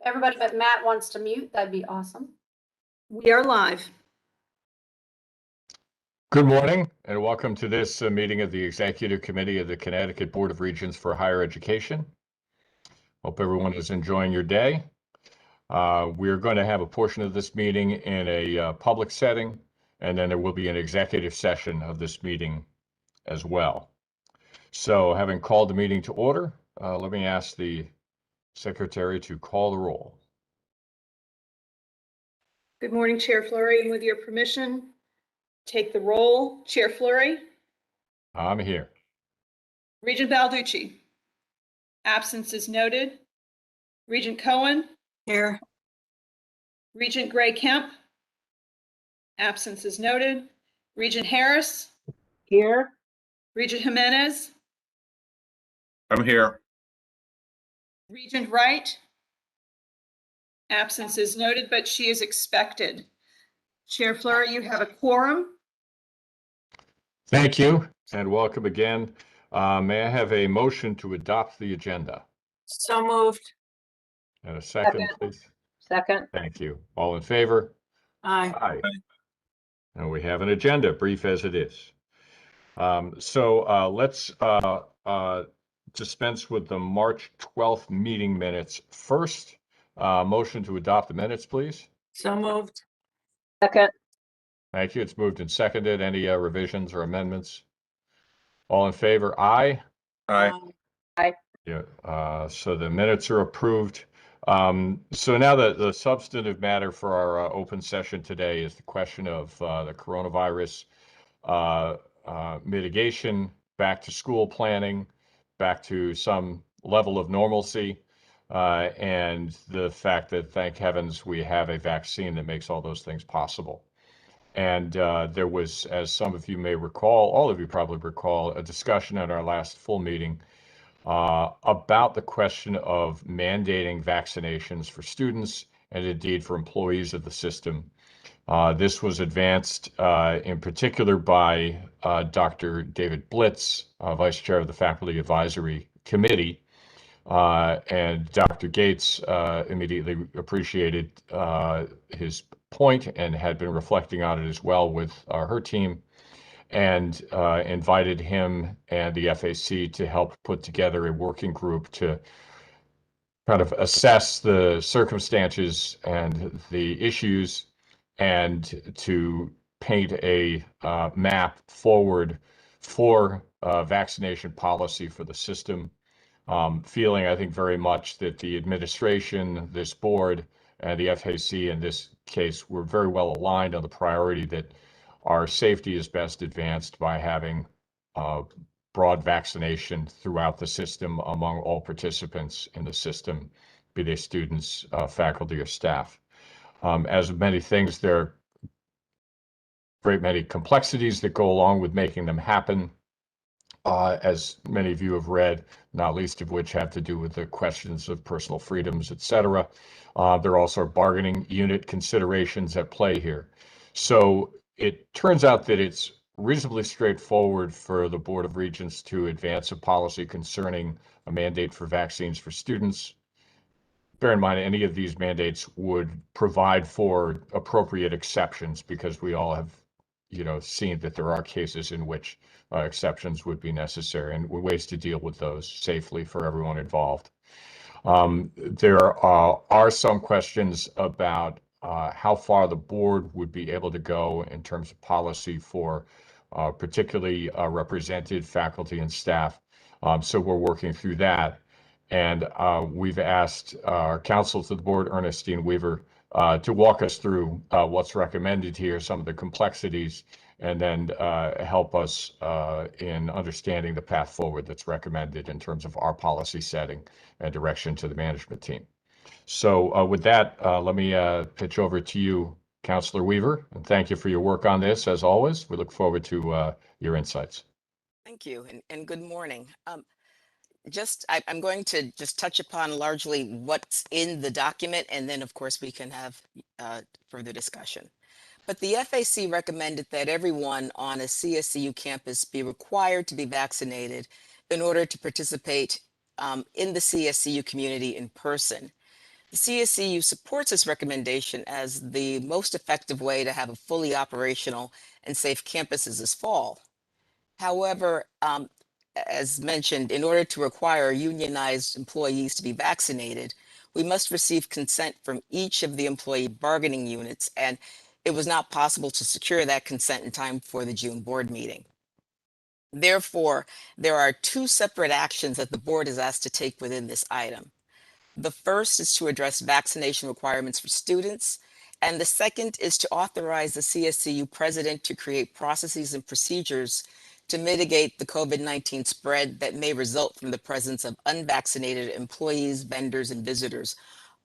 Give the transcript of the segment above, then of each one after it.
everybody but Matt wants to mute, that'd be awesome. We are live. Good morning and welcome to this meeting of the Executive Committee of the Connecticut Board of Regents for Higher Education. Hope everyone is enjoying your day. We're going to have a portion of this meeting in a public setting, and then there will be an executive session of this meeting as well. So having called the meeting to order, let me ask the secretary to call the roll. Good morning, Chair Fleury, and with your permission, take the roll. Chair Fleury. I'm here. Regent Balducci. Absence is noted. Regent Cohen. Here. Regent Gray Kemp. Absence is noted. Regent Harris. Here. Regent Jimenez. I'm here. Regent Wright. Absence is noted, but she is expected. Chair Fleury, you have a quorum. Thank you and welcome again. May I have a motion to adopt the agenda? So moved. And a second, please. Second. Thank you. All in favor? Aye. Aye. And we have an agenda, brief as it is. So let's dispense with the March 12th meeting minutes. First, motion to adopt the minutes, please. So moved. Second. Thank you. It's moved and seconded. Any revisions or amendments? All in favor? Aye. Aye. Aye. Yeah. So the minutes are approved. So now the substantive matter for our open session today is the question of the coronavirus mitigation, back to school planning, back to some level of normalcy, and the fact that, thank heavens, we have a vaccine that makes all those things possible. And there was, as some of you may recall, all of you probably recall, a discussion at our last full meeting about the question of mandating vaccinations for students and indeed for employees of the system. This was advanced in particular by Dr. David Blitz, Vice Chair of the Faculty Advisory Committee, and Dr. Gates immediately appreciated his point and had been reflecting on it as well with her team, and invited him and the FAC to help put together a working group to kind of assess the circumstances and the issues and to paint a map forward for vaccination policy for the system. Feeling, I think, very much that the administration, this board, and the FAC in this case were very well aligned on the priority that our safety is best advanced by having broad vaccination throughout the system among all participants in the system, be they students, faculty, or staff. As with many things, there are a great many complexities that go along with making them happen, as many of you have read, not least of which have to do with the questions of personal freedoms, et cetera. There also are bargaining unit considerations at play here. So it turns out that it's reasonably straightforward for the Board of Regents to advance a policy concerning a mandate for vaccines for students. Bear in mind, any of these mandates would provide for appropriate exceptions because we all have, seen that there are cases in which exceptions would be necessary and ways to deal with those safely for everyone involved. There are some questions about how far the board would be able to go in terms of policy for particularly represented faculty and staff. So we're working through that. And we've asked our counsel to the board, Ernestine Weaver, to walk us through what's recommended here, some of the complexities, and then help us in understanding the path forward that's recommended in terms of our policy setting and direction to the management team. So with that, let me pitch over to you, Councilor Weaver, and thank you for your work on this. As always, we look forward to your insights. Thank you, and good morning. I'm going to just touch upon largely what's in the document, and then of course we can have further discussion. But the FAC recommended that everyone on a CSCU campus be required to be vaccinated in order to participate in the CSCU community in person. The CSCU supports this recommendation as the most effective way to have a fully operational and safe campuses this fall. However, as mentioned, in order to require unionized employees to be vaccinated, we must receive consent from each of the employee bargaining units, and it was not possible to secure that consent in time for the June board meeting. Therefore, there are two separate actions that the board is asked to take within this item. The first is to address vaccination requirements for students, and the second is to authorize the CSCU president to create processes and procedures to mitigate the COVID-19 spread that may result from the presence of unvaccinated employees, vendors, and visitors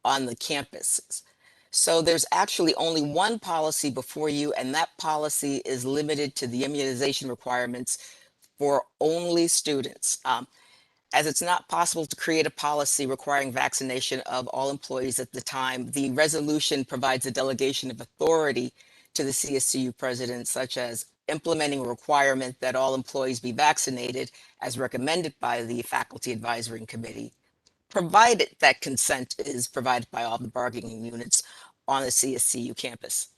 on the campuses. So there's actually only one policy before you, and that policy is limited to the immunization requirements for only students. As it's not possible to create a policy requiring vaccination of all employees at the time, the resolution provides a delegation of authority to the CSCU president, such as implementing a requirement that all employees be vaccinated as recommended by the Faculty Advisory Committee, provided that consent is provided by all the bargaining units on the CSCU campus.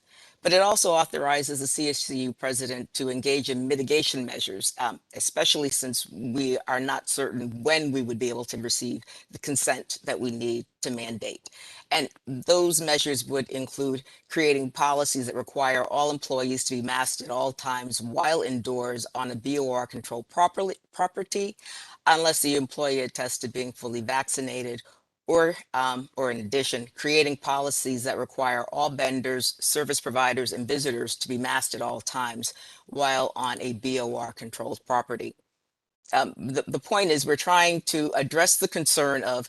But it also authorizes the CSCU president to engage in mitigation measures, especially since we are not certain when we would be able to receive the consent that we need to mandate. And those measures would include creating policies that require all employees to be masked at all times while indoors on a BOR controlled property, unless the employee attests to being fully vaccinated, or in addition, creating policies that require all vendors, service providers, and visitors to be masked at all times while on a BOR controlled property. The point is we're trying to address the concern of,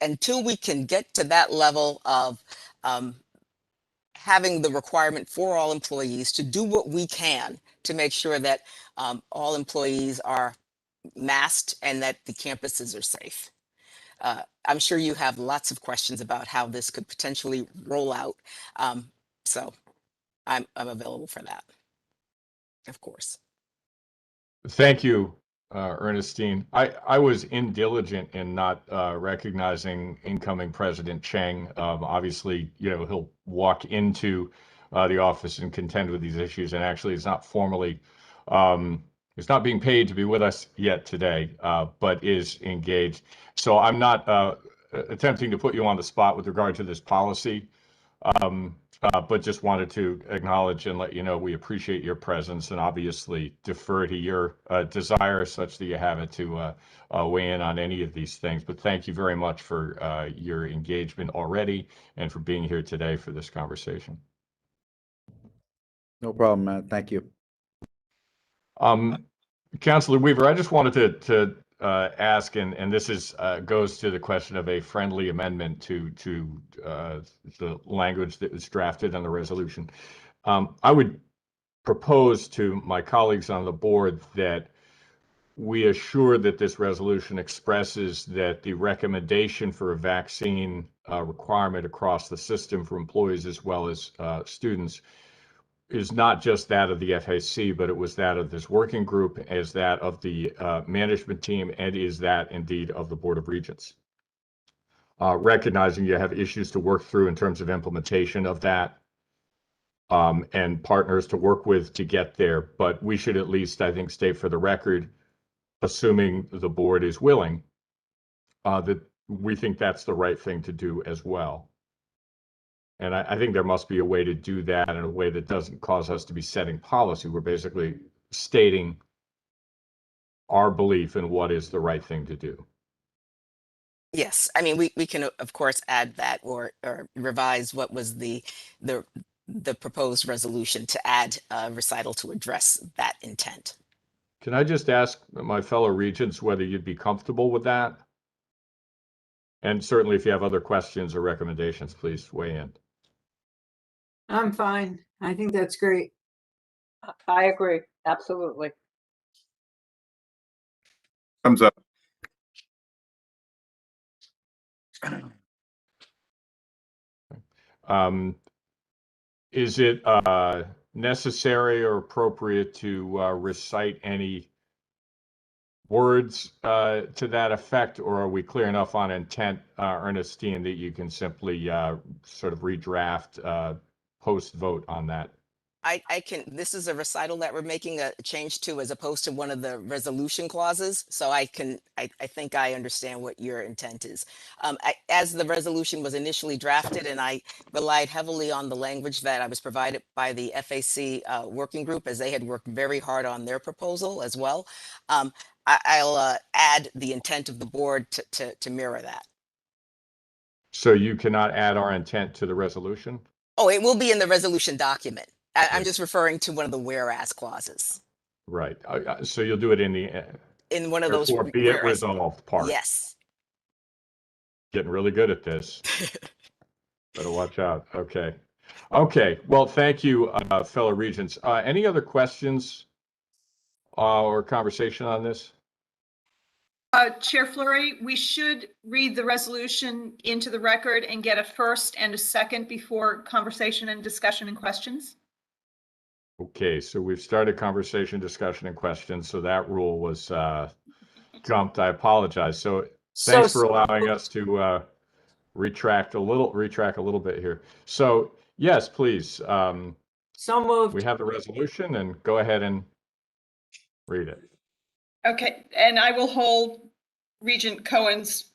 until we can get to that level of having the requirement for all employees to do what we can to make sure that all employees are masked and that the campuses are safe. I'm sure you have lots of questions about how this could potentially roll out. So I'm available for that, of course. Thank you, Ernestine. I was indiligent in not recognizing incoming President Cheng. Obviously, he'll walk into the office and contend with these issues, and actually is not formally, is not being paid to be with us yet today, but is engaged. So I'm not attempting to put you on the spot with regard to this policy. But just wanted to acknowledge and let you know we appreciate your presence and obviously defer to your desire such that you have it to weigh in on any of these things. But thank you very much for your engagement already and for being here today for this conversation. No problem, Matt. Thank you. Councilor Weaver, I just wanted to ask, and this is goes to the question of a friendly amendment to the language that was drafted on the resolution. I would propose to my colleagues on the board that we assure that this resolution expresses that the recommendation for a vaccine requirement across the system for employees as well as students is not just that of the FAC, but it was that of this working group, as that of the management team, and is that indeed of the Board of Regents. Recognizing you have issues to work through in terms of implementation of that, and partners to work with to get there, but we should at least, I think, state for the record, assuming the board is willing, that we think that's the right thing to do as well. And I think there must be a way to do that in a way that doesn't cause us to be setting policy. We're basically stating our belief in what is the right thing to do. Yes, I mean, we can of course add that or revise what was the proposed resolution to add a recital to address that intent. Can I just ask my fellow regents whether you'd be comfortable with that? And certainly if you have other questions or recommendations, please weigh in. I'm fine. I think that's great. I agree. Absolutely. Thumbs up. Is it necessary or appropriate to recite any words to that effect, or are we clear enough on intent, Ernestine, that you can simply sort of redraft post-vote on that? I can, this is a recital that we're making a change to as opposed to one of the resolution clauses. So I think I understand what your intent is. As the resolution was initially drafted, and I relied heavily on the language that I was provided by the FAC working group, as they had worked very hard on their proposal as well. I'll add the intent of the board to mirror that. So you cannot add our intent to the resolution? Oh, it will be in the resolution document. I'm Right. just referring to one of the whereas clauses. Right. So you'll do it in the, In one of those therefore be it whereas. resolved part. Yes. Getting really good at this. Better watch out. Okay. Okay. Well, thank you, fellow regents. Any other questions or conversation on this? Chair Fleury, we should read the resolution into the record and get a first and a second before conversation and discussion and questions. Okay, so we've started conversation, discussion, and questions. So that rule was jumped. I apologize. So thanks for allowing us to retract a little bit here. So yes, please. So moved. We have the resolution, and go ahead and read it. Okay, and I will hold Regent Cohen's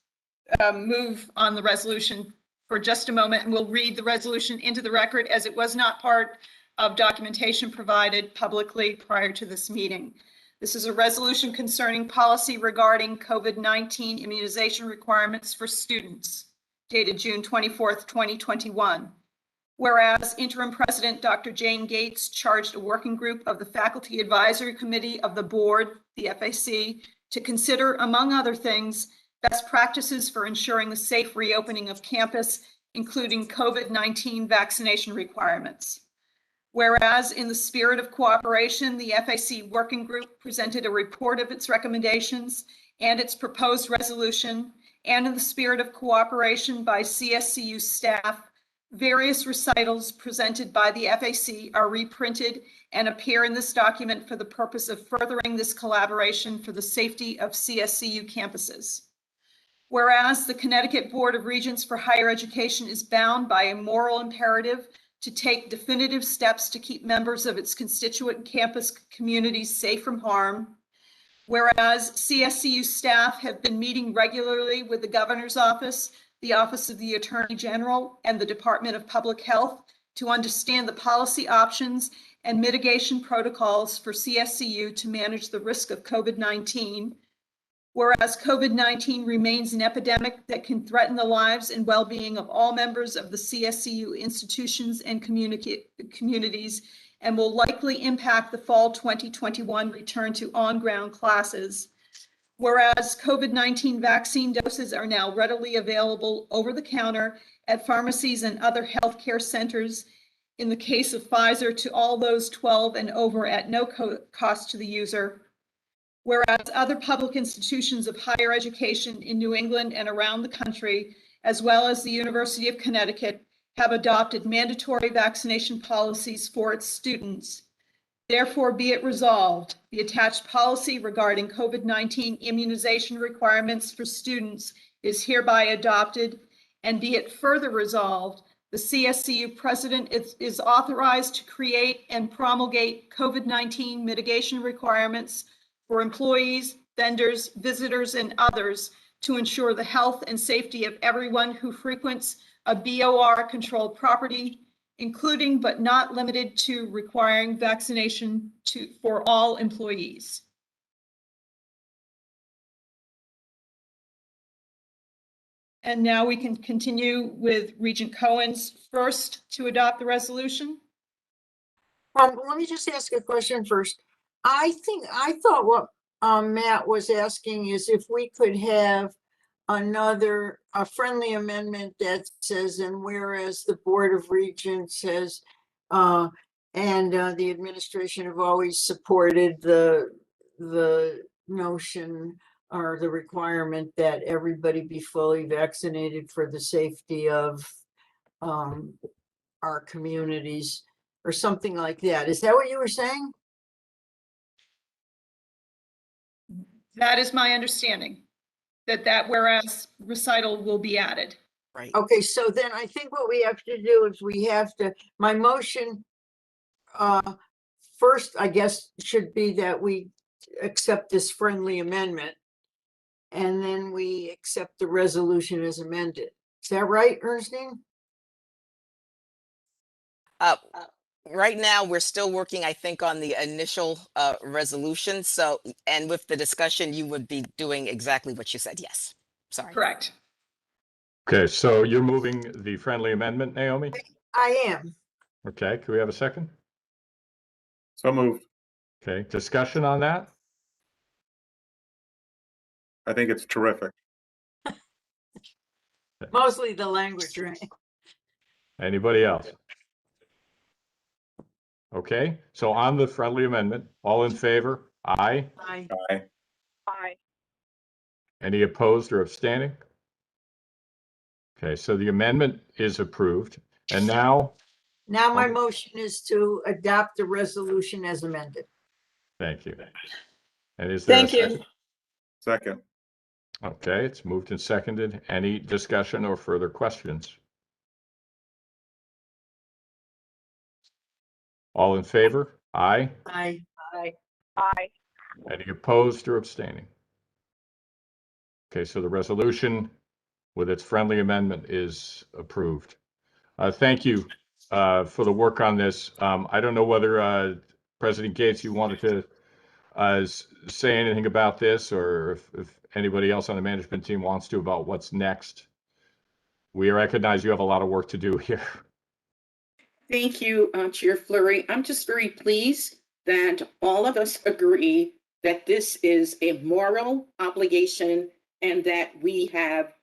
move on the resolution for just a moment, and we'll read the resolution into the record as it was not part of documentation provided publicly prior to this meeting. This is a resolution concerning policy regarding COVID-19 immunization requirements for students, dated June 24th, 2021. Whereas Interim President Dr. Jane Gates charged a working group of the Faculty Advisory Committee of the Board, the FAC, to consider, among other things, best practices for ensuring the safe reopening of campus, including COVID-19 vaccination requirements. Whereas in the spirit of cooperation, the FAC working group presented a report of its recommendations and its proposed resolution, and in the spirit of cooperation by CSCU staff, various recitals presented by the FAC are reprinted and appear in this document for the purpose of furthering this collaboration for the safety of CSCU campuses. Whereas the Connecticut Board of Regents for Higher Education is bound by a moral imperative to take definitive steps to keep members of its constituent campus communities safe from harm. Whereas CSCU staff have been meeting regularly with the Governor's Office, the Office of the Attorney General, and the Department of Public Health to understand the policy options and mitigation protocols for CSCU to manage the risk of COVID-19. Whereas COVID-19 remains an epidemic that can threaten the lives and well-being of all members of the CSCU institutions and communities, and will likely impact the fall 2021 return to on-ground classes. Whereas COVID-19 vaccine doses are now readily available over the counter at pharmacies and other healthcare centers, in the case of Pfizer, to all those 12 and over at no cost to the user. Whereas other public institutions of higher education in New England and around the country, as well as the University of Connecticut, have adopted mandatory vaccination policies for its students. Therefore, be it resolved, the attached policy regarding COVID-19 immunization requirements for students is hereby adopted, and be it further resolved, the CSCU president is authorized to create and promulgate COVID-19 mitigation requirements for employees, vendors, visitors, and others to ensure the health and safety of everyone who frequents a BOR controlled property, including but not limited to requiring vaccination for all employees. And now we can continue with Regent Cohen's first to adopt the resolution. Let me just ask a question first. I thought what Matt was asking is if we could have a friendly amendment that says, and whereas the Board of Regents has and the administration have always supported the notion or the requirement that everybody be fully vaccinated for the safety of our communities, or something like that. Is that what you were saying? That is my understanding, that whereas recital will be added. Right. Okay, so then I think what we have to do is we have to, my motion, first, I guess, should be that we accept this friendly amendment. And then we accept the resolution as amended. Is that right, Ernestine? Uh, right now, we're still working, I think, on the initial resolution. So, and with the discussion, you would be doing exactly what you said. Yes. Sorry. Correct. Okay, so you're moving the friendly amendment, Naomi? I am. Okay, can we have a second? So moved. Okay, discussion on that? I think it's terrific. Mostly the language, right? Anybody else? Okay, so on the friendly amendment, all in favor? Aye. I, Aye. Aye. Any opposed or abstaining? Okay, so the amendment is approved. And now, now my Okay. motion is to adopt the resolution as amended. thank you. And is there a Thank you. second? Second. Okay, it's moved and seconded. Any discussion or further questions? All in favor? Aye. I, Aye. Aye. Any opposed or abstaining? Okay, so the resolution with its friendly amendment is approved. Thank you for the work on this. I don't know whether President Gates, you wanted to say anything about this, or if anybody else on the management team wants to, about what's next. We recognize you have a lot of work to do here. Thank you, Chair Fleury. I'm just very pleased that all of us agree that this is a moral obligation and that we have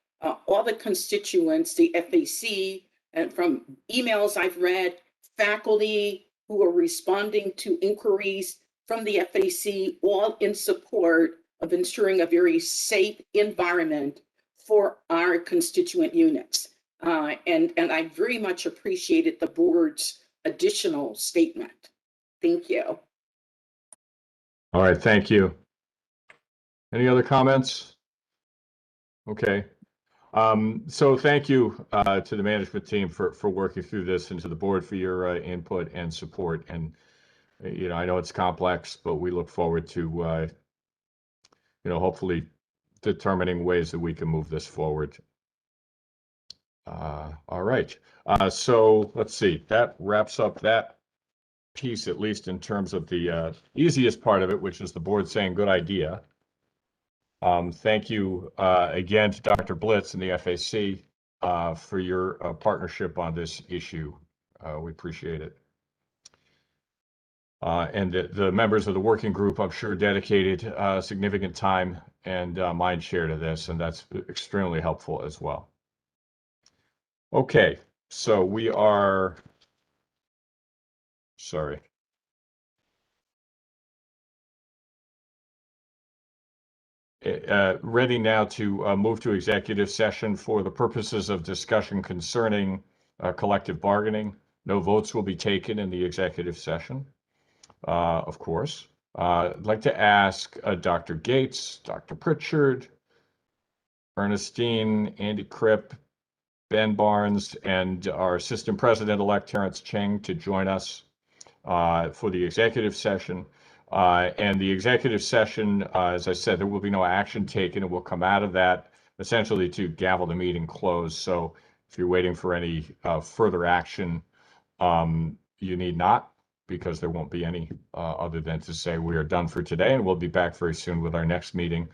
all the constituents, the FAC, and from emails I've read, faculty who are responding to inquiries from the FAC, all in support of ensuring a very safe environment for our constituent units. And I very much appreciated the board's additional statement. Thank you. All right, thank you. Any other comments? Okay. So thank you to the management team for working through this, and to the board for your input and support. And I know it's complex, but we look forward to hopefully determining ways that we can move this forward. All right. So let's see. That wraps up that piece, at least in terms of the easiest part of it, which is the board saying good idea. Thank you again to Dr. Blitz and the FAC for your partnership on this issue. We appreciate it. And the members of the working group, I'm sure, dedicated significant time and mind share to this, and that's extremely helpful as well. Okay, so we are, sorry. Ready now to move to executive session for the purposes of discussion concerning collective bargaining. No votes will be taken in the executive session, of course. I'd like to ask Dr. Gates, Dr. Pritchard, Ernestine, Andy Kripp, Ben Barnes, and our Assistant President-elect Terrence Cheng to join us for the executive session. And the executive session, as I said, there will be no action taken. It will come out of that essentially to gavel the meeting closed. So if you're waiting for any further action, you need not, because there won't be any other than to say we are done for today, and we'll be back very soon with our next meeting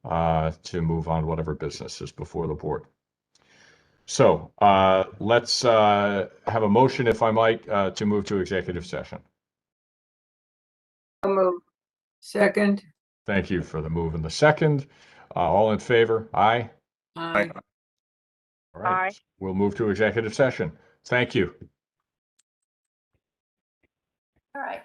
to move on whatever business is before the board. So let's have a motion, if I might, to move to executive session. So moved. second, Thank you for the move in the second. All in favor? Aye. I. All right. Aye. We'll move to executive session. Thank you. All right.